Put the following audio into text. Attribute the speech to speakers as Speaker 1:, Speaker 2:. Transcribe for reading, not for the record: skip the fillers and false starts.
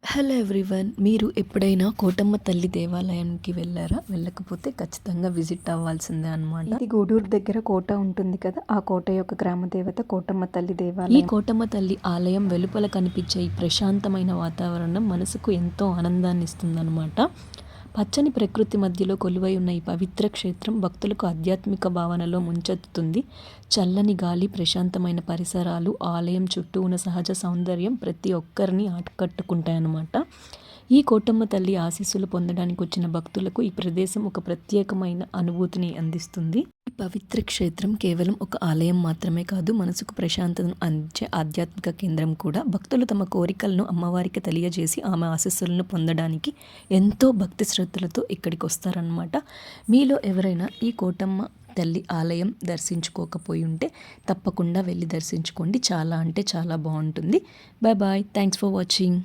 Speaker 1: Hello everyone. మీరు ఎప్పుడైనా కోటమ్మ తల్లి దేవాలయానికి వెళ్ళారా? వెళ్ళకపోతే ఖచ్చితంగా విజిట్ అవ్వాల్సిందే అనమాట.
Speaker 2: ఇది గూడూరు దగ్గర కోట ఉంటుంది కదా, ఆ కోట యొక్క గ్రామ దేవత కోటమ్మ తల్లి
Speaker 1: ఈ
Speaker 2: దేవాలయం.
Speaker 1: కోటమ్మ తల్లి ఆలయం వెలుపల కనిపించే ఈ ప్రశాంతమైన వాతావరణం మనసుకు ఎంతో ఆనందాన్ని ఇస్తుందన్నమాట. పచ్చని ప్రకృతి మధ్యలో కొలువై ఉన్న ఈ పవిత్ర క్షేత్రం భక్తులకు ఆధ్యాత్మిక భావనలో ముంచెత్తుతుంది. చల్లని గాలి, ప్రశాంతమైన పరిసరాలు, ఆలయం చుట్టూ ఉన్న సహజ సౌందర్యం ప్రతి ఒక్కరిని ఆకట్టుకుంటాయన్నమాట. ఈ కోటమ్మ తల్లి ఆశీస్సులు పొందడానికి వచ్చిన భక్తులకు ఈ ప్రదేశం ఒక ప్రత్యేకమైన అనుభూతిని అందిస్తుంది. ఈ పవిత్ర క్షేత్రం కేవలం ఒక ఆలయం మాత్రమే కాదు, మనసుకు ప్రశాంతతను అందించే ఆధ్యాత్మిక కేంద్రం కూడా. భక్తులు తమ కోరికలను అమ్మవారికి తెలియజేసి ఆమె ఆశీస్సులను పొందడానికి ఎంతో భక్తి శ్రద్ధలతో ఇక్కడికి వస్తారనమాట. మీలో ఎవరైనా ఈ కోటమ్మ తల్లి ఆలయం దర్శించుకోకపోయి ఉంటే తప్పకుండా వెళ్ళి దర్శించుకోండి. చాలా అంటే చాలా బాగుంటుంది. Bye bye. Thanks for watching.